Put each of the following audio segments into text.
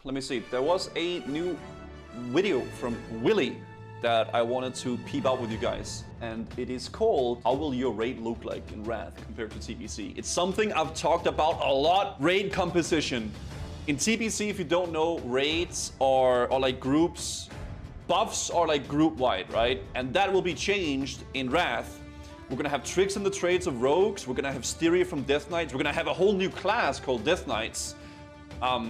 Let me see. There was a new video from Willy that I wanted to peep out with you guys. And it is called, How Will Your Raid Look Like in Wrath compared to TBC? It's something I've talked about a lot. Raid composition. In TBC, if you don't know, raids are like groups. Buffs are like group-wide, right? And that will be changed in Wrath. We're gonna have tricks in the trades of rogues. We're gonna have Styria from Death Knights. We're gonna have a whole new class called Death Knights.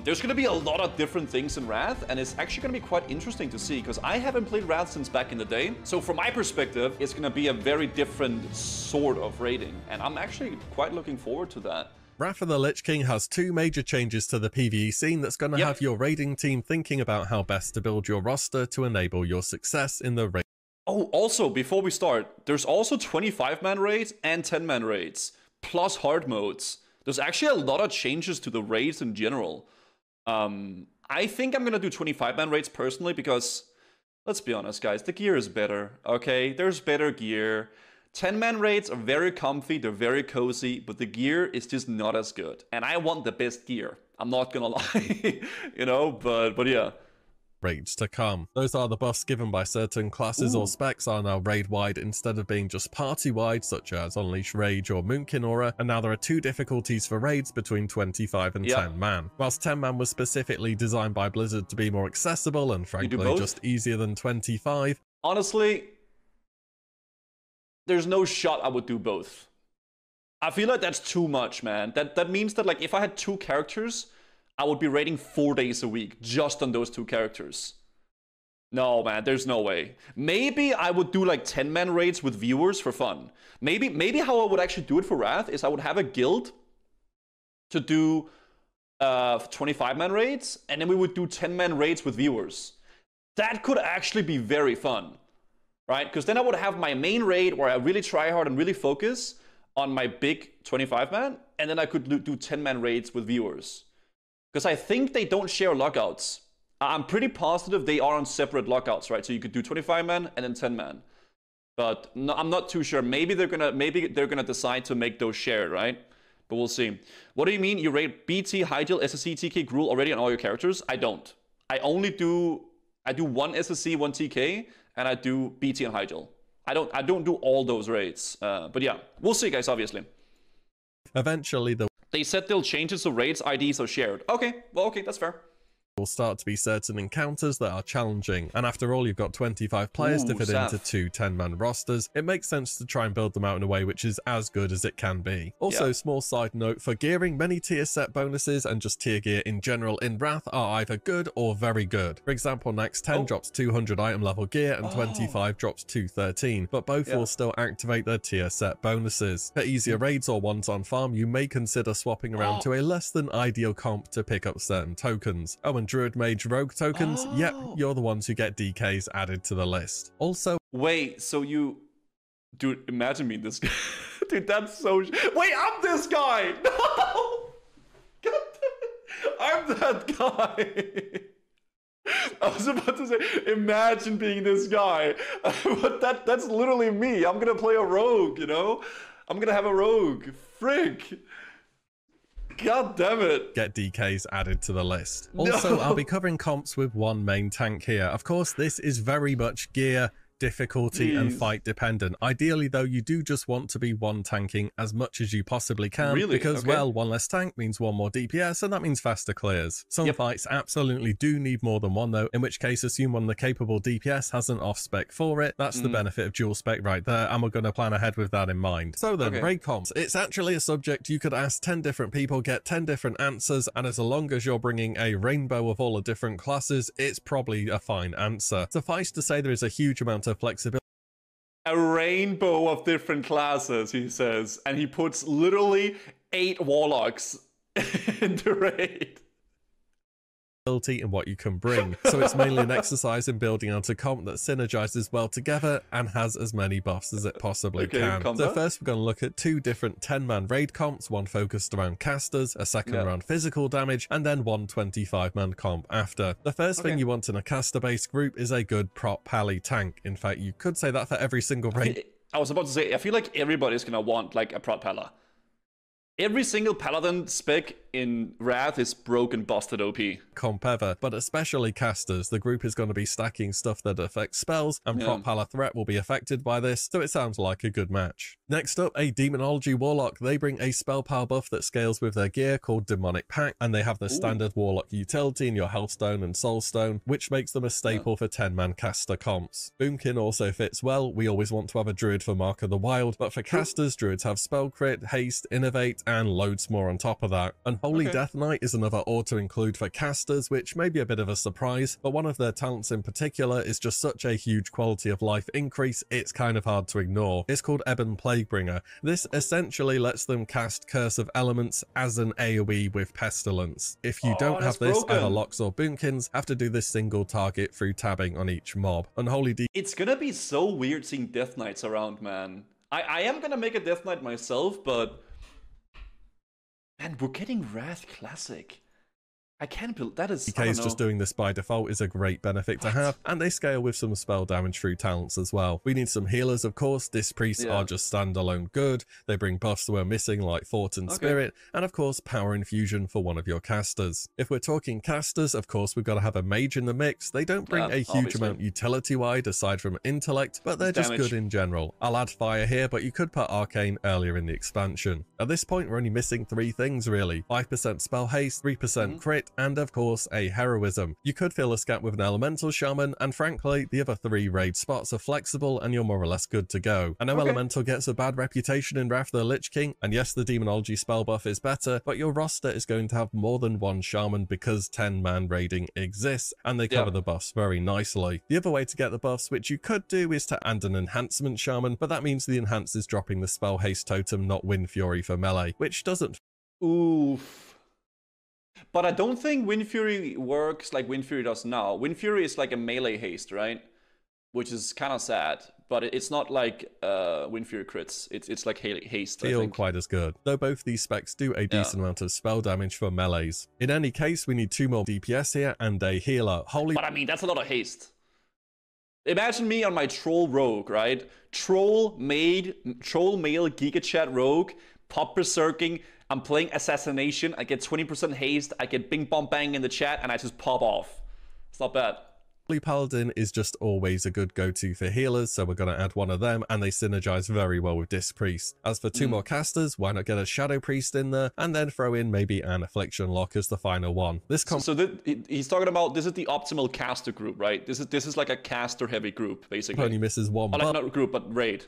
There's gonna be a lot of different things in Wrath, and it's actually gonna be quite interesting to see, because I haven't played Wrath since back in the day. So from my perspective, it's gonna be a very different sort of raiding, and I'm actually quite looking forward to that. Wrath of the Lich King has two major changes to the PvE scene that's going to have your raiding team thinking about how best to build your roster to enable your success in the raid. Oh, also, before we start, there's also 25-man raids and 10-man raids, plus hard modes. There's actually a lot of changes to the raids in general. I think I'm going to do 25-man raids personally because, let's be honest, guys, the gear is better, okay? There's better gear. 10-man raids are very comfy, they're very cozy, but the gear is just not as good. And I want the best gear. I'm not going to lie, you know, but yeah. Raids to come. Those are the buffs given by certain classes or specs are now raid-wide instead of being just party-wide, such as Unleash Rage or Moonkin Aura, and now there are two difficulties for raids between 25 and 10-man. Whilst 10-man was specifically designed by Blizzard to be more accessible and frankly just easier than 25. Honestly, there's no shot I would do both. I feel like that's too much, man. That means that, like, if I had two characters, I would be raiding 4 days a week just on those two characters. No, man, there's no way. Maybe I would do like 10-man raids with viewers for fun. Maybe how I would actually do it for Wrath is I would have a guild to do 25-man raids, and then we would do 10-man raids with viewers. That could actually be very fun, right? Because then I would have my main raid where I really try hard and really focus on my big 25-man, and then I could do 10-man raids with viewers. Because I think they don't share lockouts. I'm pretty positive they are on separate lockouts, right? So you could do 25-man and then 10-man. But no, I'm not too sure. Maybe they're gonna decide to make those shared, right? But we'll see. What do you mean you raid BT, Hygiel, SSC, TK, Gruul already on all your characters? I don't. I do one SSC, one TK, and I do BT and Hygiel. I don't do all those raids. But yeah, we'll see, guys. Obviously. Eventually, they said they'll change it so raids IDs are shared. Okay, well, okay, that's fair. Will start to be certain encounters that are challenging, and after all, you've got 25 players to fit into two 10-man rosters. It makes sense to try and build them out in a way which is as good as it can be. Also, small side note for gearing, many tier set bonuses and just tier gear in general in Wrath are either good or very good. For example, next 10 drops 200 item level gear and 25 drops 213, but both will still activate their tier set bonuses. For easier raids or ones on farm, you may consider swapping around to a less than ideal comp to pick up certain tokens. Oh, and Druid Mage Rogue tokens, yep, you're the ones who get DKs added to the list. Also, wait, so you, dude, imagine me this guy. Dude, that's so, wait, I'm this guy. No, God damn it. I'm that guy. I was about to say, imagine being this guy. But that's literally me. I'm gonna play a rogue, you know? I'm gonna have a rogue. Frick. God damn it. Get DKs added to the list. Also, I'll be covering comps with one main tank here. Of course, this is very much gear, difficulty, and fight dependent. Ideally, though, you do just want to be one tanking as much as you possibly can. Really? Because, well, one less tank means one more DPS, and that means faster clears. Some fights absolutely do need more than one, though, in which case assume one of the capable DPS has an off-spec for it. That's the benefit of dual spec right there, and we're going to plan ahead with that in mind. So then, raid comps. It's actually a subject you could ask 10 different people, get 10 different answers, and as long as you're bringing a rainbow of all the different classes, it's probably a fine answer. Suffice to say, there is a huge amount of flexibility. A rainbow of different classes, he says, and he puts literally 8 warlocks in the raid. In what you can bring, so it's mainly an exercise in building out a comp that synergizes well together and has as many buffs as it possibly can. So first we're going to look at two different 10-man raid comps, one focused around casters, a second around physical damage, and then one 25-man comp after. The first thing you want in a caster-based group is a good prop pally tank. In fact, you could say that for every single raid. I was about to say, I feel like everybody's gonna want like a prop pala. Every single paladin spec in Wrath is broken, busted OP. Comp ever, but especially casters. The group is going to be stacking stuff that affects spells, and Prop Pala threat will be affected by this, so it sounds like a good match. Next up, a Demonology Warlock. They bring a spell power buff that scales with their gear called Demonic Pact, and they have the standard Warlock utility in your Healthstone and Soulstone, which makes them a staple for 10-man caster comps. Boomkin also fits well. We always want to have a Druid for Mark of the Wild, but for casters, Druids have Spell Crit, Haste, Innovate, and loads more on top of that. Unholy Death Knight is another auto-include for casters, which may be a bit of a surprise, but one of their talents in particular is just such a huge quality of life increase, it's kind of hard to ignore. It's called Ebon Plaguebringer. This essentially lets them cast Curse of Elements as an AoE with Pestilence. If you don't have this, either Locks or Boomkins have to do this single target through tabbing on each mob. Unholy It's gonna be so weird seeing Death Knights around, man. I am gonna make a Death Knight myself, but... Man, we're getting Wrath Classic. I can't build that. Is DK's just doing this by default is a great benefit to have, and they scale with some spell damage through talents as well. We need some healers, of course. Disc Priests are just standalone good. They bring buffs we're missing like Fort and Spirit, and of course Power Infusion for one of your casters. If we're talking casters, of course we've got to have a mage in the mix. They don't bring a huge amount utility-wide aside from intellect, but they're just good in general. I'll add fire here, but you could put arcane earlier in the expansion. At this point we're only missing 3 things really: 5% spell haste, 3% crit, and of course a heroism. You could fill this gap with an elemental shaman, and frankly the other 3 raid spots are flexible and you're more or less good to go. I know elemental gets a bad reputation in Wrath of the Lich King, and yes, the demonology spell buff is better, but your roster is going to have more than one shaman because 10-man raiding exists, and they cover the buffs very nicely. The other way to get the buffs, which you could do, is to add an enhancement shaman, but that means the enhance is dropping the spell haste totem, not Wind Fury for melee, which doesn't. Oof. But I don't think Wind Fury works like Wind Fury does now. Wind Fury is like a melee haste, right? Which is kind of sad, but it's not like Wind Fury crits. It's like haste, Feel quite as good, though both these specs do a decent amount of spell damage for melees. In any case, we need 2 more DPS here and a healer. But I mean, that's a lot of haste. Imagine me on my Troll Rogue, right? Troll male Giga Chat Rogue, pop berserking. I'm playing Assassination, I get 20% haste, I get bing bong bang in the chat, and I just pop off. It's not bad. Holy Paladin is just always a good go-to for healers, so we're going to add one of them, and they synergize very well with Disc Priest. As for 2 more casters, why not get a Shadow Priest in there, and then throw in maybe an Affliction Lock as the final one. This he's talking about, this is the optimal caster group, right? This is like a caster-heavy group, basically. Only misses one buff. Not group, but raid.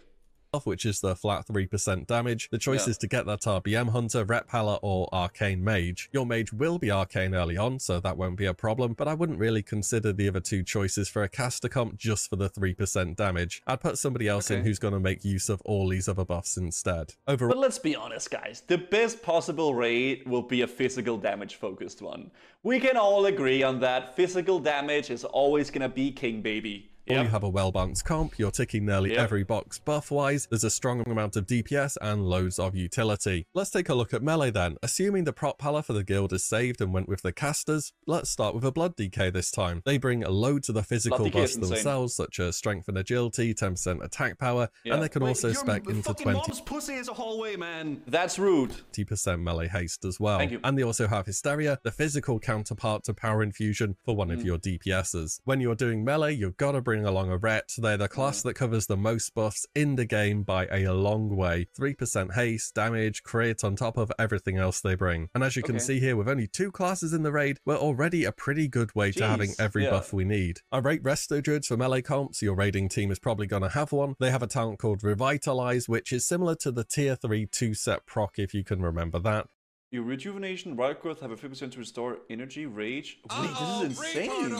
Which is the flat 3% damage. The choice is to get that RBM Hunter, Rep Pala, or Arcane Mage. Your Mage will be Arcane early on, so that won't be a problem, but I wouldn't really consider the other 2 choices for a caster comp just for the 3% damage. I'd put somebody else in who's going to make use of all these other buffs instead. Overall, but let's be honest, guys. The best possible raid will be a physical damage focused one. We can all agree on that. Physical damage is always going to be king, baby. You have a well-balanced comp, you're ticking nearly every box buff-wise, there's a strong amount of DPS and loads of utility. Let's take a look at melee then. Assuming the prop pala for the guild is saved and went with the casters, let's start with a Blood DK this time. They bring a load to the physical buffs themselves, such as strength and agility, 10% attack power, and they can also spec into 20% pussy is a hallway, man. That's rude. 20% melee haste as well. Thank you. And they also have Hysteria, the physical counterpart to Power Infusion for one of your DPSs. When you're doing melee, you've got to bring along a Ret. They're the class that covers the most buffs in the game by a long way. 3% haste, damage, crit on top of everything else they bring. And as you can see here, with only 2 classes in the raid, we're already a pretty good way to having every buff we need. I rate Resto Druids for melee comps. Your raiding team is probably going to have one. They have a talent called Revitalize, which is similar to the tier 3 2-set proc, if you can remember that. Your rejuvenation, wild growth have a 50% to restore energy, rage. Wait, this is insane.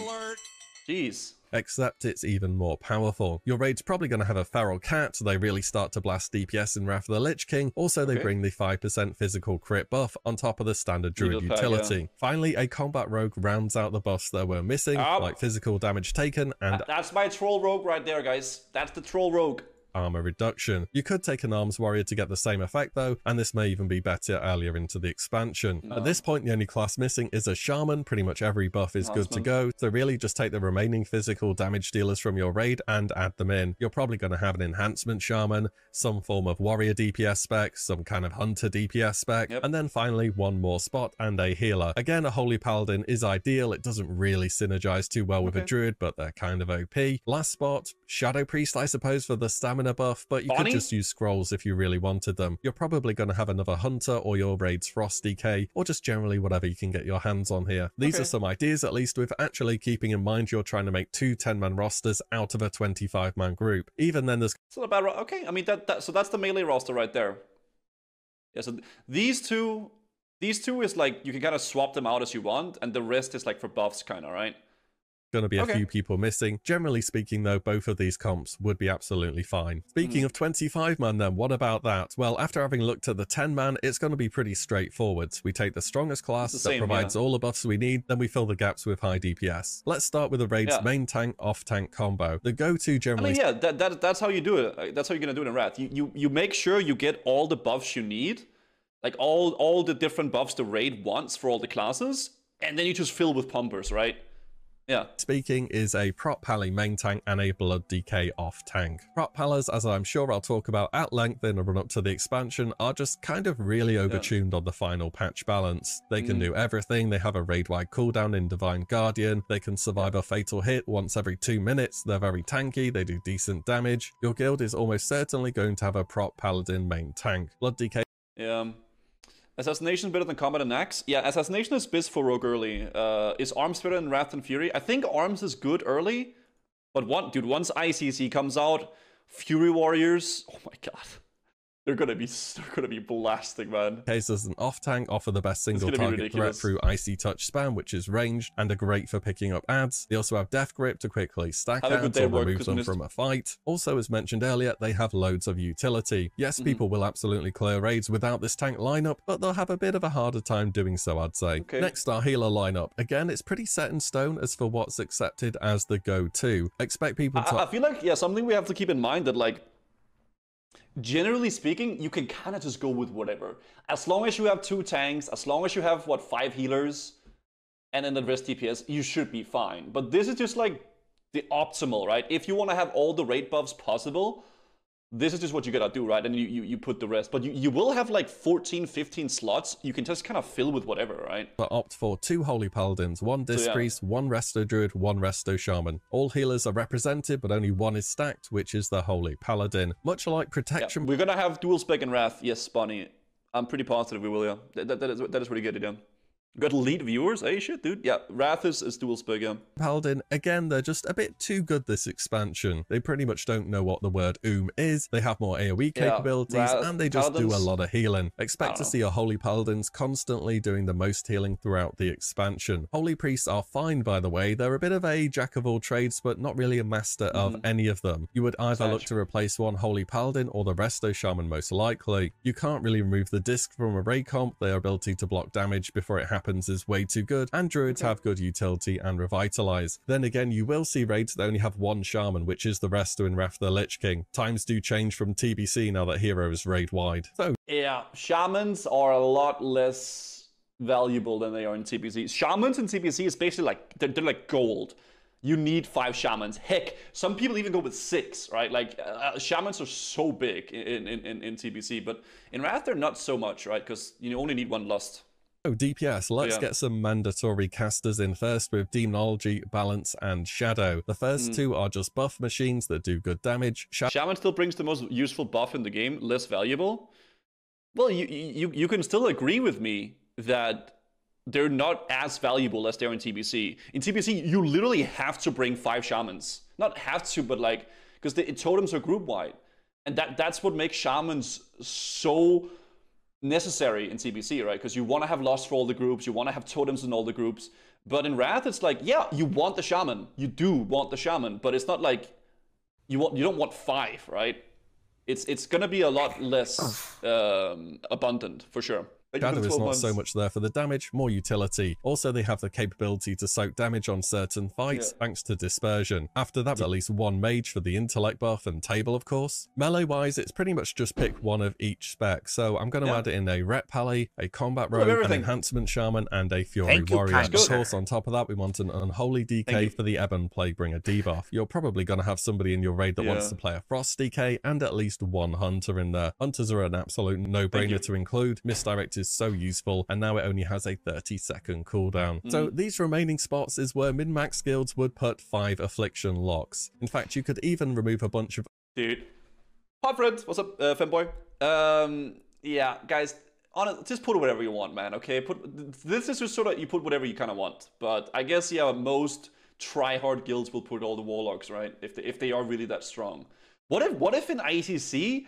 Jeez. Except it's even more powerful. Your raid's probably going to have a feral cat, so they really start to blast DPS in Wrath of the Lich King. Also, they bring the 5% physical crit buff on top of the standard druid utility. Finally, a combat rogue rounds out the buffs that were missing, like physical damage taken and... That's my troll rogue right there, guys. That's the troll rogue. armor reduction. You could take an arms warrior to get the same effect though, and this may even be better earlier into the expansion. At this point, the only class missing is a shaman. Pretty much every buff is good to go, so really just take the remaining physical damage dealers from your raid and add them in. You're probably going to have an enhancement shaman, some form of warrior DPS spec, some kind of hunter DPS spec, and then finally one more spot and a healer. Again, a holy paladin is ideal. It doesn't really synergize too well with a druid, but they're kind of OP. Last spot, shadow priest, I suppose, for the stamina buff, but you could just use scrolls if you really wanted them. You're probably going to have another hunter or your raid's frost DK, or just generally whatever you can get your hands on here. These are some ideas, at least, with actually keeping in mind you're trying to make 2 10-man rosters out of a 25-man group. Even then, there's... It's not a bad... Okay, I mean, so that's the melee roster right there. Yeah, so these two is like, you can kind of swap them out as you want, and the rest is like for buffs kind of, right? Going to be a few people missing. Generally speaking though, both of these comps would be absolutely fine. Speaking of 25-man then, what about that? Well, after having looked at the 10-man, it's going to be pretty straightforward. We take the strongest class that provides all the buffs we need, then we fill the gaps with high DPS. Let's start with the raid's main tank off tank combo. The go-to generally... I mean, yeah, that's how you do it. That's how you're going to do it in Wrath. You make sure you get all the buffs you need, like all the different buffs the raid wants for all the classes, and then you just fill with pumpers, right? Yeah. Speaking is a prop pally main tank and a blood DK off tank. Prop pallas, as I'm sure I'll talk about at length in a run up to the expansion, are just kind of really overtuned on the final patch balance. They can do everything. They have a raid-wide cooldown in Divine Guardian. They can survive a fatal hit once every 2 minutes. They're very tanky. They do decent damage. Your guild is almost certainly going to have a prop paladin main tank. Blood DK. Yeah. Assassination is better than combat and axe. Yeah, assassination is biz for rogue early. Is arms better than wrath and fury? I think arms is good early, but once ICC comes out, fury warriors, oh my god, they're gonna be blasting, man. Case as an off tank, offer the best single target threat through icy touch spam, which is ranged and are great for picking up adds. They also have death grip to quickly stack adds or remove them from a fight. Also, as mentioned earlier, they have loads of utility. Yes, people will absolutely clear raids without this tank lineup, but they'll have a bit of a harder time doing so, I'd say. Next, our healer lineup. Again, it's pretty set in stone as for what's accepted as the go-to. Expect people to... I feel like, yeah, something we have to keep in mind that, like, generally speaking, you can kind of just go with whatever. As long as you have 2 tanks, as long as you have, 5 healers, and then the rest DPS, you should be fine. But this is just like the optimal, right? If you want to have all the raid buffs possible, this is just what you gotta do, right? And you put the rest. But you will have like 14, 15 slots. You can just kind of fill with whatever, right? But opt for 2 Holy Paladins, 1 Disc Priest, 1 Resto Druid, 1 Resto Shaman. All healers are represented, but only 1 is stacked, which is the Holy Paladin. Much like Protection... Yeah, we're gonna have dual spec and Wrath. Yes, Bonnie. I'm pretty positive we will, yeah. That is pretty good, yeah. Got lead viewers? Hey, shit, dude. Yeah, Wrath is dual spec, yeah. Paladin, again, they're just a bit too good this expansion. They pretty much don't know what the word is. They have more AoE capabilities, and they just do a lot of healing. Expect to see our Holy Paladins constantly doing the most healing throughout the expansion. Holy Priests are fine, by the way. They're a bit of a jack of all trades, but not really a master of any of them. You would either look to replace 1 Holy Paladin or the Resto Shaman most likely. You can't really remove the disc from a raid comp. Their ability to block damage before it happens is way too good, and druids have good utility and revitalize. Then again, you will see raids that only have 1 shaman, which is the Resto in Wrath the Lich King. Times do change from TBC now that hero is raid wide. So yeah, shamans are a lot less valuable than they are in TBC. Shamans in TBC is basically like they're like gold. You need 5 shamans. Heck, some people even go with 6, right? Like shamans are so big in TBC, but in Wrath they're not so much, right? Because you only need 1 lust. Oh, DPS, let's get some mandatory casters in first with Demonology, Balance, and Shadow. The first 2 are just buff machines that do good damage. Shaman still brings the most useful buff in the game, less valuable. Well, you can still agree with me that they're not as valuable as they're in TBC. In TBC, you literally have to bring 5 shamans. Not have to, but like, because the totems are group-wide. And that's what makes shamans so necessary in TBC, right? Because you want to have lost for all the groups, you want to have totems in all the groups. But in Wrath, it's like, yeah, you want the shaman. You do want the shaman, but it's not like you don't want 5, right? It's gonna be a lot less abundant for sure. Shadow is not so much there for the damage, more utility. Also, they have the capability to soak damage on certain fights thanks to dispersion. After that, at least one mage for the intellect buff and table, of course. Melee-wise, it's pretty much just pick one of each spec. So I'm going to add in a rep pally, a combat rogue, an enhancement shaman, and a fury warrior. Of course, on top of that, we want an unholy DK for the Ebon Plaguebringer debuff. You're probably going to have somebody in your raid that wants to play a frost DK and at least one hunter in there. Hunters are an absolute no-brainer to include. Misdirect is so useful, and now it only has a 30-second cooldown. So these remaining spots is where min-max guilds would put 5 affliction locks. In fact, you could even remove a bunch of... Dude. Hi friends, what's up, fanboy? Yeah, guys, just put whatever you want, man, okay? This is just sort of, you put whatever you kind of want. But I guess, yeah, most try-hard guilds will put all the warlocks, right? If they are really that strong. What if in ICC,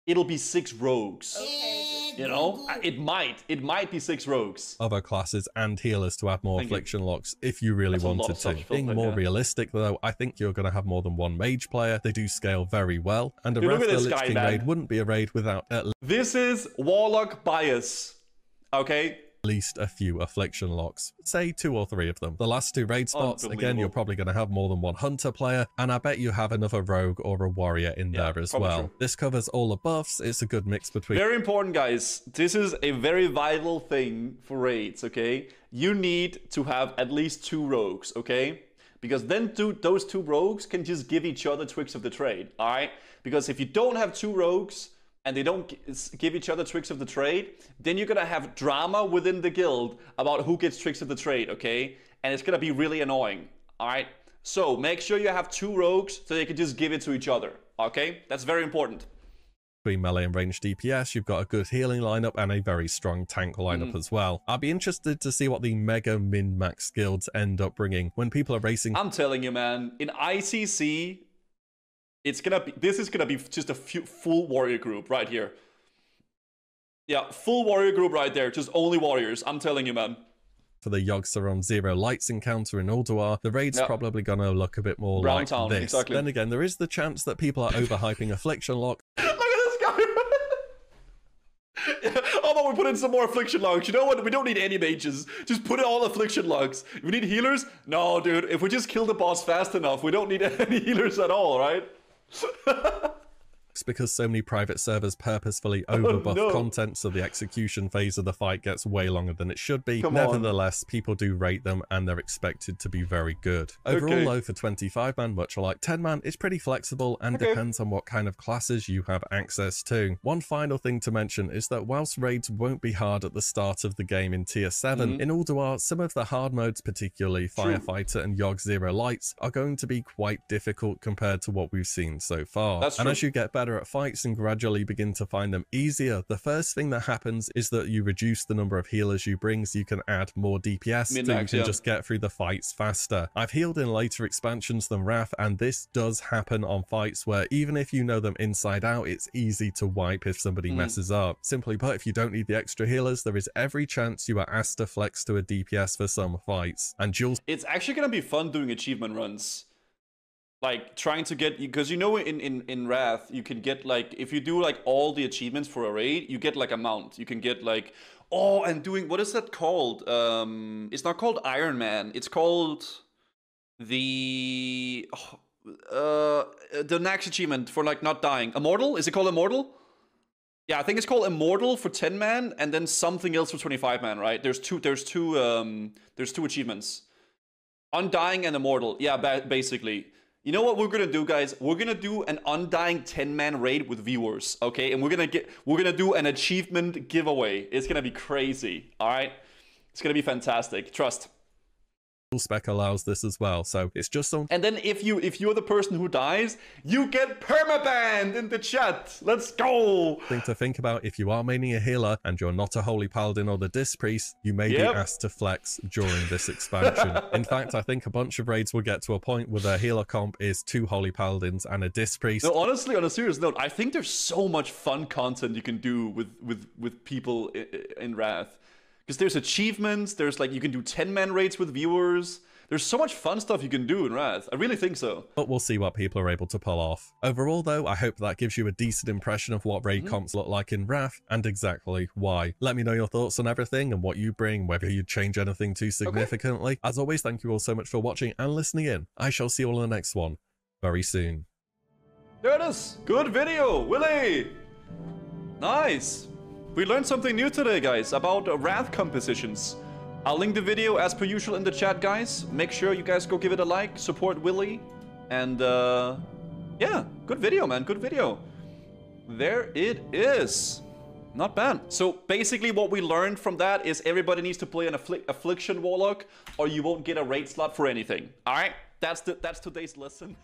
it'll be 6 rogues? Okay. You know, it might be 6 rogues. Other classes and healers to add more affliction locks if you really wanted to. Being more realistic though, I think you're going to have more than one mage player. They do scale very well, and a Wrath the Lich King raid wouldn't be a raid without at least... This is Warlock bias, okay? Least a few affliction locks, say 2 or 3 of them. The last 2 raid spots, again, you're probably going to have more than one hunter player, and I bet you have another rogue or a warrior in there as well. True. This covers all the buffs. It's a good mix between... Very important, guys. This is a very vital thing for raids, okay? You need to have at least 2 rogues, okay? Because then those 2 rogues can just give each other tricks of the trade, all right? Because if you don't have 2 rogues, and they don't give each other tricks of the trade, then you're gonna have drama within the guild about who gets tricks of the trade, okay? And it's gonna be really annoying, all right? So make sure you have 2 rogues so they can just give it to each other, okay? That's very important. Between melee and ranged DPS, you've got a good healing lineup and a very strong tank lineup as well. I'll be interested to see what the mega min-max guilds end up bringing when people are racing. I'm telling you, man, in ICC, this is gonna be just a full warrior group right here. Yeah, full warrior group right there, just only warriors. I'm telling you, man. For the Yogg-Saron Zero Lights encounter in Ulduar, the raid's probably gonna look a bit more like this. Exactly. Then again, there is the chance that people are overhyping affliction lock. Look at this guy. How about we put in some more affliction logs? You know what? We don't need any mages. Just put in all affliction logs. If we need healers, no, dude. If we just kill the boss fast enough, we don't need any healers at all, right? It's because so many private servers purposefully overbuff content, so the execution phase of the fight gets way longer than it should be. Nevertheless, people do rate them and they're expected to be very good. Overall though, for 25-man, much like 10-man, it's pretty flexible and depends on what kind of classes you have access to. One final thing to mention is that whilst raids won't be hard at the start of the game in tier 7, in Ulduar, some of the hard modes, particularly Firefighter and Yogg Zero Lights, are going to be quite difficult compared to what we've seen so far. And as you get better at fights and gradually begin to find them easier, the first thing that happens is that you reduce the number of healers you bring so you can add more DPS so you can just get through the fights faster. I've healed in later expansions than Wrath, and this does happen on fights where even if you know them inside out, it's easy to wipe if somebody messes up. Simply put, if you don't need the extra healers, there is every chance you are asked to flex to a DPS for some fights. And Jules, it's actually gonna be fun doing achievement runs. Like trying to get, because you know in Wrath you can get like, if you do like all the achievements for a raid, you get like a mount. You can get like, oh, and doing, what is that called? It's not called Iron Man. It's called the next achievement for like not dying. Immortal? Is it called Immortal? Yeah, I think it's called Immortal for 10-man and then something else for 25-man, right? There's two achievements. Undying and Immortal. Yeah, basically. You know what we're gonna do, guys? We're gonna do an Undying 10-man raid with viewers, okay? And we're gonna do an achievement giveaway. It's gonna be crazy, all right? It's gonna be fantastic. Trust. Spec allows this as well, so it's just something. And then if you're the person who dies, you get permabanned in the chat. Let's go. Thing to think about: if you are maining a healer and you're not a holy paladin or the disc priest, you may be asked to flex during this expansion. In fact, I think a bunch of raids will get to a point where their healer comp is 2 holy paladins and a disc priest. No, honestly, on a serious note, I think there's so much fun content you can do with people in Wrath. Because there's achievements, there's like, you can do 10-man raids with viewers, There's so much fun stuff you can do in Wrath. I really think so. But we'll see what people are able to pull off. Overall though, I hope that gives you a decent impression of what raid comps look like in Wrath and exactly why. Let me know your thoughts on everything and what you bring, whether you change anything too significantly. Okay. As always, thank you all so much for watching and listening in. I shall see you all in the next one very soon. There it is. Good video, Willie. Nice. We learned something new today, guys, about Wrath compositions. I'll link the video as per usual in the chat, guys. Make sure you guys go give it a like, support Willie. And yeah, good video, man, good video. There it is. Not bad. So basically what we learned from that is everybody needs to play an Affliction Warlock or you won't get a raid slot for anything. All right, that's today's lesson.